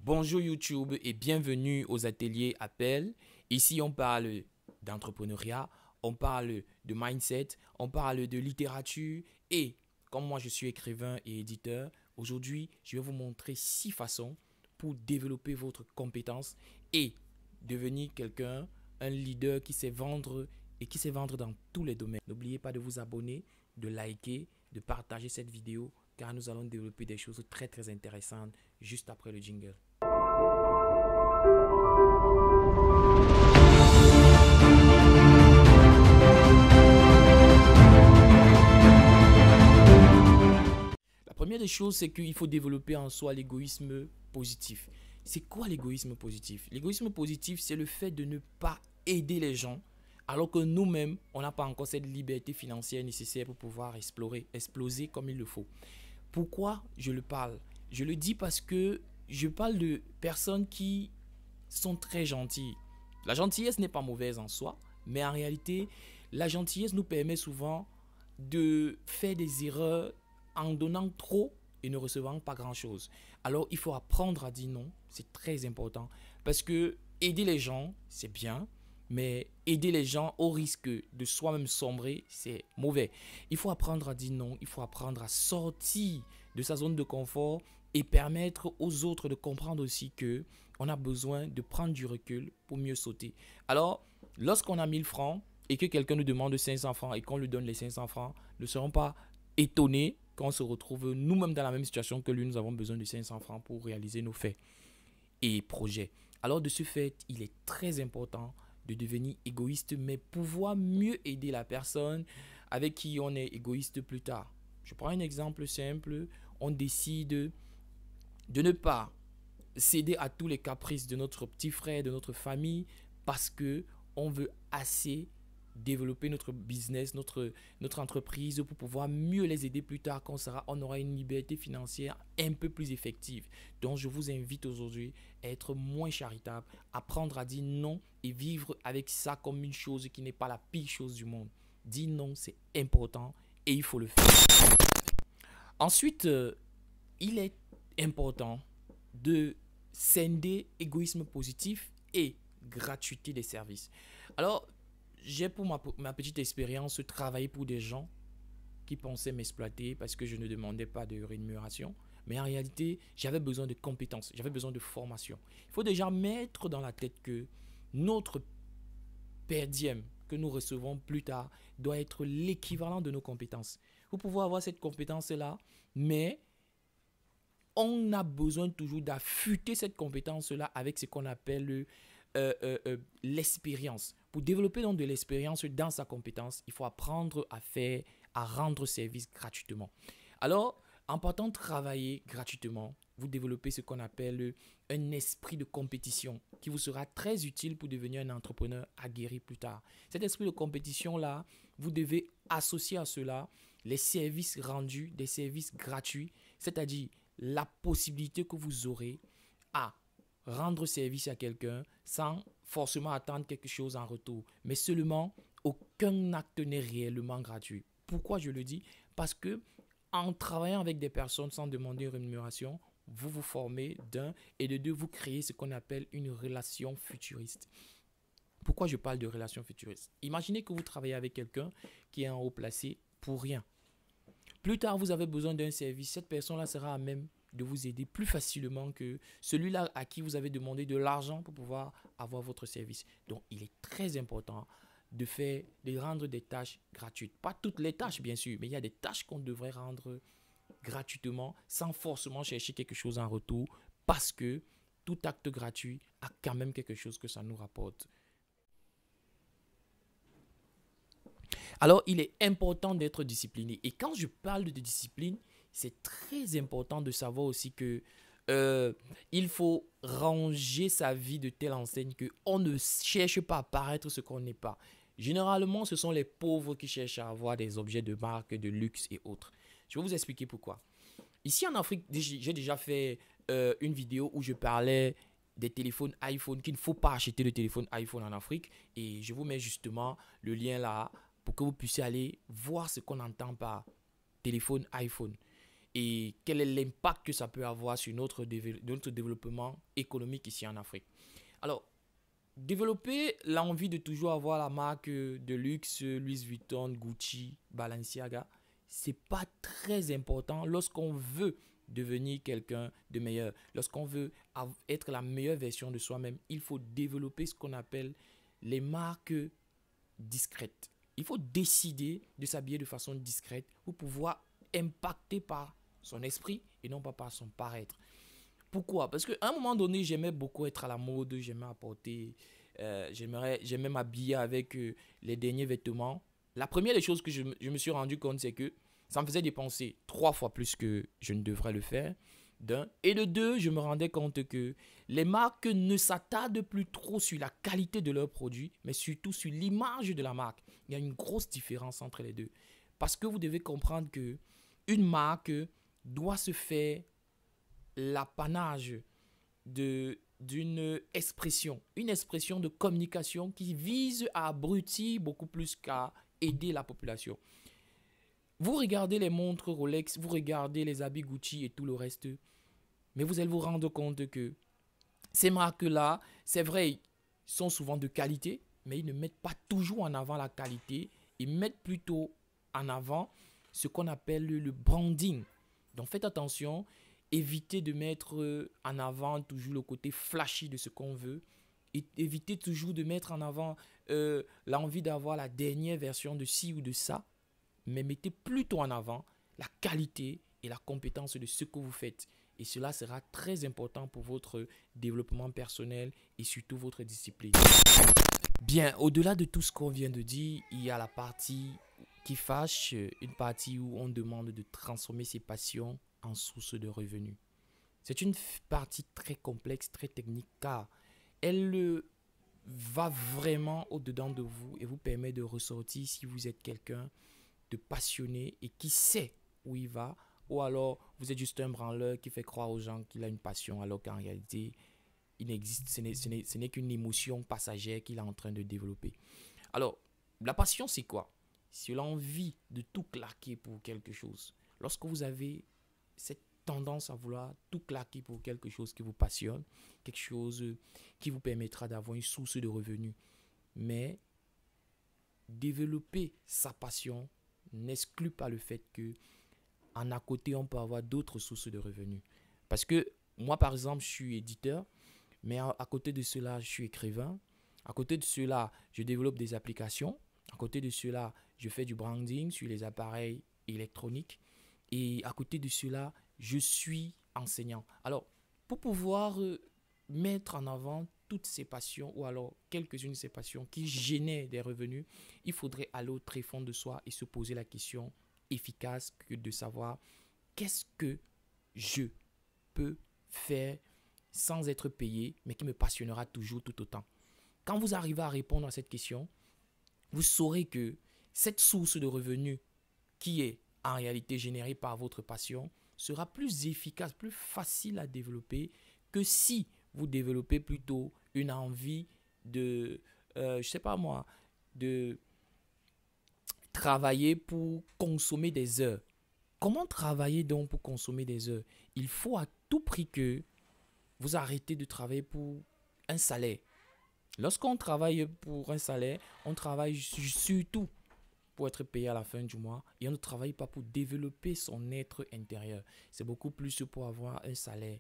Bonjour YouTube et bienvenue aux ateliers Appel. Ici, on parle d'entrepreneuriat, on parle de mindset, on parle de littérature et comme moi je suis écrivain et éditeur, aujourd'hui je vais vous montrer 6 façons pour développer votre compétence et devenir quelqu'un, un leader qui sait vendre et qui sait vendre dans tous les domaines. N'oubliez pas de vous abonner, de liker, de partager cette vidéo car nous allons développer des choses très intéressantes juste après le jingle. La première des choses, c'est qu'il faut développer en soi l'égoïsme positif. C'est quoi l'égoïsme positif? L'égoïsme positif, c'est le fait de ne pas aider les gens alors que nous-mêmes, on n'a pas encore cette liberté financière nécessaire pour pouvoir exploser comme il le faut. Pourquoi je le parle? Je le dis parce que je parle de personnes qui sont très gentilles. La gentillesse n'est pas mauvaise en soi, mais en réalité, la gentillesse nous permet souvent de faire des erreurs en donnant trop et ne recevant pas grand-chose. Alors, il faut apprendre à dire non, c'est très important, parce que aider les gens, c'est bien, mais aider les gens au risque de soi-même sombrer, c'est mauvais. Il faut apprendre à dire non, il faut apprendre à sortir de sa zone de confort et permettre aux autres de comprendre aussi que on a besoin de prendre du recul pour mieux sauter. Alors, lorsqu'on a 1000 francs et que quelqu'un nous demande 500 francs et qu'on lui donne les 500 francs, ne serons pas étonnés quand on se retrouve nous-mêmes dans la même situation que lui, nous avons besoin de 500 francs pour réaliser nos faits et projets. Alors, de ce fait, il est très important de devenir égoïste, mais pouvoir mieux aider la personne avec qui on est égoïste plus tard. Je prends un exemple simple. On décide de ne pas céder à tous les caprices de notre petit frère, de notre famille, parce que on veut assez développer notre business, notre entreprise pour pouvoir mieux les aider plus tard quand on aura une liberté financière un peu plus effective. Donc je vous invite aujourd'hui à être moins charitable, apprendre à dire non et vivre avec ça comme une chose qui n'est pas la pire chose du monde. Dire non, c'est important et il faut le faire. Ensuite, il est important de scinder égoïsme positif et gratuité des services. Alors, j'ai pour ma petite expérience travaillé pour des gens qui pensaient m'exploiter parce que je ne demandais pas de rémunération. Mais en réalité, j'avais besoin de compétences, j'avais besoin de formation. Il faut déjà mettre dans la tête que notre per diem que nous recevons plus tard doit être l'équivalent de nos compétences. Vous pouvez avoir cette compétence-là, mais on a besoin toujours d'affûter cette compétence-là avec ce qu'on appelle l'expérience. Pour développer donc de l'expérience dans sa compétence, il faut apprendre à rendre service gratuitement. Alors, en partant travailler gratuitement, vous développez ce qu'on appelle un esprit de compétition qui vous sera très utile pour devenir un entrepreneur aguerri plus tard. Cet esprit de compétition-là, vous devez associer à cela les services rendus, des services gratuits, c'est-à-dire la possibilité que vous aurez à rendre service à quelqu'un sans forcément attendre quelque chose en retour. Mais seulement, aucun acte n'est réellement gratuit. Pourquoi je le dis? Parce que en travaillant avec des personnes sans demander une rémunération, vous vous formez d'un et de deux, vous créez ce qu'on appelle une relation futuriste. Pourquoi je parle de relation futuriste? Imaginez que vous travaillez avec quelqu'un qui est en haut placé pour rien. Plus tard, vous avez besoin d'un service. Cette personne-là sera à même de vous aider plus facilement que celui-là à qui vous avez demandé de l'argent pour pouvoir avoir votre service. Donc, il est très important de rendre des tâches gratuites. Pas toutes les tâches, bien sûr, mais il y a des tâches qu'on devrait rendre gratuitement sans forcément chercher quelque chose en retour parce que tout acte gratuit a quand même quelque chose que ça nous rapporte. Alors, il est important d'être discipliné. Et quand je parle de discipline, c'est très important de savoir aussi que il faut ranger sa vie de telle enseigne qu'on ne cherche pas à paraître ce qu'on n'est pas. Généralement, ce sont les pauvres qui cherchent à avoir des objets de marque, de luxe et autres. Je vais vous expliquer pourquoi. Ici en Afrique, j'ai déjà fait une vidéo où je parlais des téléphones iPhone, qu'il ne faut pas acheter de téléphone iPhone en Afrique. Et je vous mets justement le lien là pour que vous puissiez aller voir ce qu'on entend par téléphone iPhone. et quel est l'impact que ça peut avoir sur notre développement économique ici en Afrique. Alors, développer l'envie de toujours avoir la marque de luxe, Louis Vuitton, Gucci, Balenciaga, c'est pas très important lorsqu'on veut devenir quelqu'un de meilleur. Lorsqu'on veut être la meilleure version de soi-même, il faut développer ce qu'on appelle les marques discrètes. Il faut décider de s'habiller de façon discrète pour pouvoir impacter par son esprit et non pas par son paraître. Pourquoi? Parce qu'à un moment donné, j'aimais beaucoup être à la mode, j'aimais apporter, j'aimais m'habiller avec les derniers vêtements. La première des choses que je me suis rendu compte, c'est que ça me faisait dépenser 3 fois plus que je ne devrais le faire, d'un. Et de deux, je me rendais compte que les marques ne s'attardent plus trop sur la qualité de leurs produits, mais surtout sur l'image de la marque. Il y a une grosse différence entre les deux. Parce que vous devez comprendre que une marque doit se faire l'apanage d'une expression, une expression de communication qui vise à abrutir beaucoup plus qu'à aider la population. Vous regardez les montres Rolex, vous regardez les habits Gucci et tout le reste, mais vous allez vous rendre compte que ces marques-là, c'est vrai, ils sont souvent de qualité, mais ils ne mettent pas toujours en avant la qualité, ils mettent plutôt en avant ce qu'on appelle le branding. Donc faites attention, évitez de mettre en avant toujours le côté flashy de ce qu'on veut. Et évitez toujours de mettre en avant l'envie d'avoir la dernière version de ci ou de ça. Mais mettez plutôt en avant la qualité et la compétence de ce que vous faites. Et cela sera très important pour votre développement personnel et surtout votre discipline. Bien, au-delà de tout ce qu'on vient de dire, il y a la partie qui fâche, une partie où on demande de transformer ses passions en source de revenus. C'est une partie très complexe, très technique, car elle va vraiment au-dedans de vous et vous permet de ressortir si vous êtes quelqu'un de passionné et qui sait où il va, ou alors vous êtes juste un branleur qui fait croire aux gens qu'il a une passion alors qu'en réalité, il n'existe, ce n'est qu'une émotion passagère qu'il est en train de développer. Alors, la passion, c'est quoi? C'est l'envie de tout claquer pour quelque chose. Lorsque vous avez cette tendance à vouloir tout claquer pour quelque chose qui vous passionne, quelque chose qui vous permettra d'avoir une source de revenus. Mais développer sa passion n'exclut pas le fait que en à côté, on peut avoir d'autres sources de revenus. Parce que moi, par exemple, je suis éditeur, mais à côté de cela, je suis écrivain. À côté de cela, je développe des applications. À côté de cela, je fais du branding sur les appareils électroniques. Et à côté de cela, je suis enseignant. Alors, pour pouvoir mettre en avant toutes ces passions, ou alors quelques-unes de ces passions qui génèrent des revenus, il faudrait aller au tréfonds de soi et se poser la question efficace que de savoir qu'est-ce que je peux faire sans être payé, mais qui me passionnera toujours tout autant. Quand vous arrivez à répondre à cette question, vous saurez que cette source de revenus qui est en réalité générée par votre passion sera plus efficace, plus facile à développer que si vous développez plutôt une envie de, de travailler pour consommer des heures. Comment travailler donc pour consommer des heures? Il faut à tout prix que vous arrêtez de travailler pour un salaire. Lorsqu'on travaille pour un salaire, on travaille surtout pour être payé à la fin du mois et on ne travaille pas pour développer son être intérieur. C'est beaucoup plus pour avoir un salaire.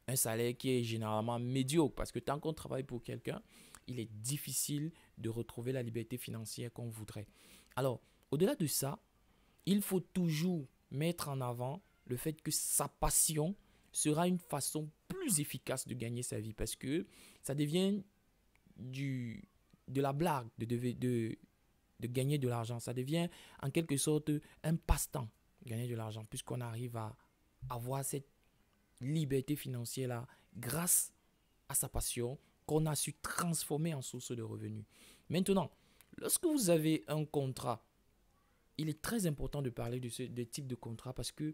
Un salaire qui est généralement médiocre parce que tant qu'on travaille pour quelqu'un, il est difficile de retrouver la liberté financière qu'on voudrait. Alors, au-delà de ça, il faut toujours mettre en avant le fait que sa passion sera une façon plus efficace de gagner sa vie parce que ça devient de la blague de gagner de l'argent. Ça devient en quelque sorte un passe-temps, gagner de l'argent, puisqu'on arrive à avoir cette liberté financière-là grâce à sa passion qu'on a su transformer en source de revenus. Maintenant, lorsque vous avez un contrat, il est très important de parler de ce type de contrat parce que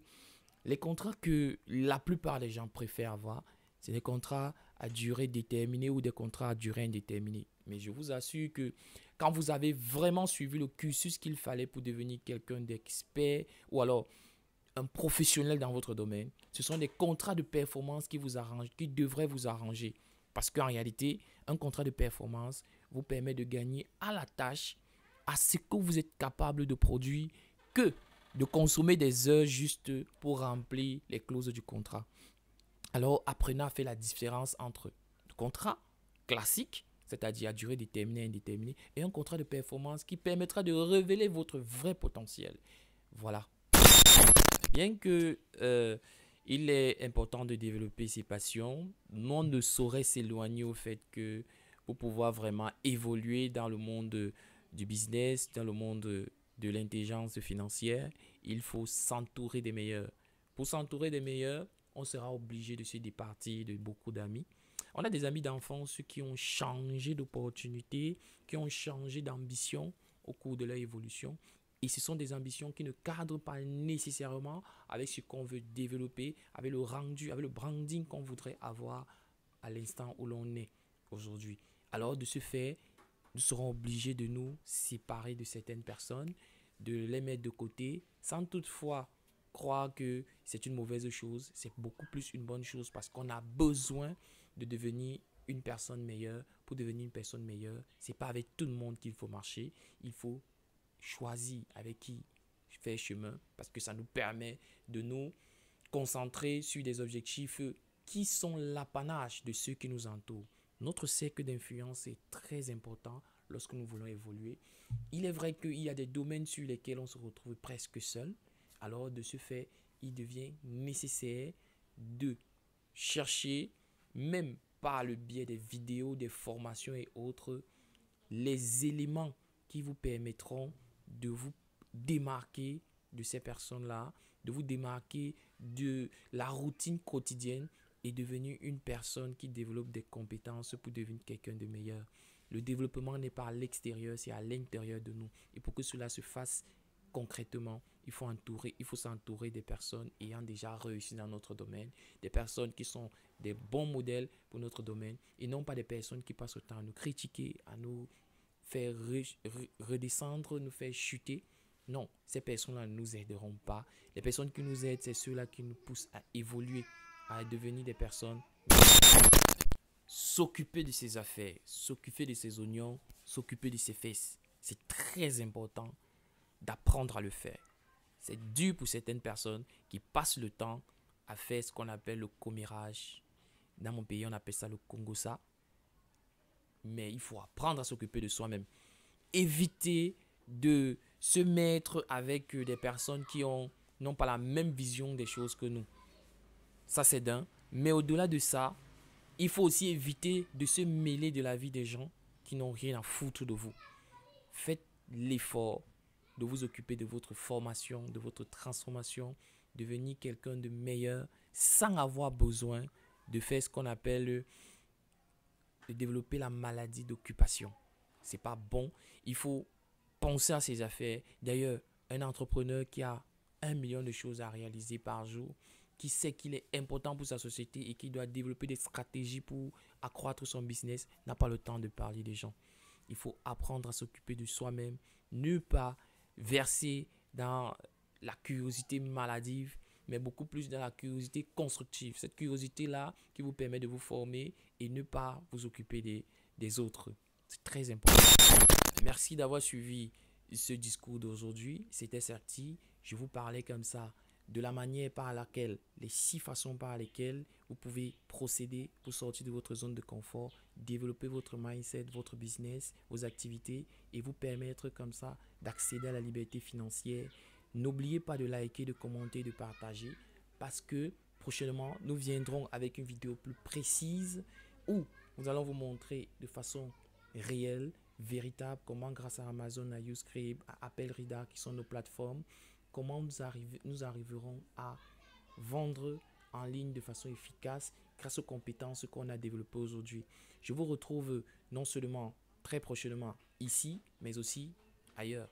les contrats que la plupart des gens préfèrent avoir, c'est des contrats à durée déterminée ou des contrats à durée indéterminée. Mais je vous assure que quand vous avez vraiment suivi le cursus qu'il fallait pour devenir quelqu'un d'expert ou alors un professionnel dans votre domaine, ce sont des contrats de performance qui vous arrangent, qui devraient vous arranger. Parce qu'en réalité, un contrat de performance vous permet de gagner à la tâche, à ce que vous êtes capable de produire, que de consommer des heures juste pour remplir les clauses du contrat. Alors, apprenez à faire la différence entre le contrat classique, c'est-à-dire à durée déterminée, indéterminée, et un contrat de performance qui permettra de révéler votre vrai potentiel. Voilà. Bien que il est important de développer ses passions, on ne saurait s'éloigner au fait que pour pouvoir vraiment évoluer dans le monde du business, dans le monde de l'intelligence financière, il faut s'entourer des meilleurs. Pour s'entourer des meilleurs, on sera obligé de se départir de beaucoup d'amis. On a des amis d'enfance qui ont changé d'opportunité, qui ont changé d'ambition au cours de leur évolution. Et ce sont des ambitions qui ne cadrent pas nécessairement avec ce qu'on veut développer, avec le rendu, avec le branding qu'on voudrait avoir à l'instant où l'on est aujourd'hui. Alors, de ce fait, nous serons obligés de nous séparer de certaines personnes, de les mettre de côté, sans toutefois croire que c'est une mauvaise chose. C'est beaucoup plus une bonne chose parce qu'on a besoin de devenir une personne meilleure. Pour devenir une personne meilleure, c'est pas avec tout le monde qu'il faut marcher. Il faut choisir avec qui faire chemin parce que ça nous permet de nous concentrer sur des objectifs qui sont l'apanage de ceux qui nous entourent. Notre cercle d'influence est très important lorsque nous voulons évoluer. Il est vrai qu'il y a des domaines sur lesquels on se retrouve presque seul. Alors, de ce fait, il devient nécessaire de chercher, même par le biais des vidéos, des formations et autres, les éléments qui vous permettront de vous démarquer de ces personnes-là, de vous démarquer de la routine quotidienne et devenir une personne qui développe des compétences pour devenir quelqu'un de meilleur. Le développement n'est pas à l'extérieur, c'est à l'intérieur de nous. Et pour que cela se fasse concrètement, il faut s'entourer des personnes ayant déjà réussi dans notre domaine, des personnes qui sont des bons modèles pour notre domaine et non pas des personnes qui passent le temps à nous critiquer, à nous faire redescendre, nous faire chuter. Non, ces personnes-là ne nous aideront pas. Les personnes qui nous aident, c'est ceux-là qui nous poussent à évoluer, à devenir des personnes. S'occuper de ses affaires, s'occuper de ses oignons, s'occuper de ses fesses. C'est très important d'apprendre à le faire. C'est dur pour certaines personnes qui passent le temps à faire ce qu'on appelle le commérage. Dans mon pays, on appelle ça le kongosa. Mais il faut apprendre à s'occuper de soi-même. Éviter de se mettre avec des personnes qui n'ont pas la même vision des choses que nous. Ça, c'est d'un. Mais au-delà de ça, il faut aussi éviter de se mêler de la vie des gens qui n'ont rien à foutre de vous. Faites l'effort de vous occuper de votre formation, de votre transformation, devenir quelqu'un de meilleur sans avoir besoin de faire ce qu'on appelle de développer la maladie d'occupation. C'est pas bon. Il faut penser à ses affaires. D'ailleurs, un entrepreneur qui a 1 million de choses à réaliser par jour, qui sait qu'il est important pour sa société et qui doit développer des stratégies pour accroître son business, n'a pas le temps de parler des gens. Il faut apprendre à s'occuper de soi-même, ne pas verser dans la curiosité maladive, mais beaucoup plus dans la curiosité constructive. Cette curiosité-là qui vous permet de vous former et ne pas vous occuper des autres. C'est très important. Merci d'avoir suivi ce discours d'aujourd'hui. C'était Certi. Je vous parlais comme ça de la manière par laquelle, les 6 façons par lesquelles vous pouvez procéder pour sortir de votre zone de confort, développer votre mindset, votre business, vos activités et vous permettre comme ça d'accéder à la liberté financière. N'oubliez pas de liker, de commenter, de partager parce que prochainement, nous viendrons avec une vidéo plus précise où nous allons vous montrer de façon réelle, véritable, comment grâce à Amazon, à Uscript, à Apple Reader qui sont nos plateformes, comment nous arriverons à vendre en ligne de façon efficace grâce aux compétences qu'on a développées aujourd'hui. Je vous retrouve non seulement très prochainement ici, mais aussi ailleurs.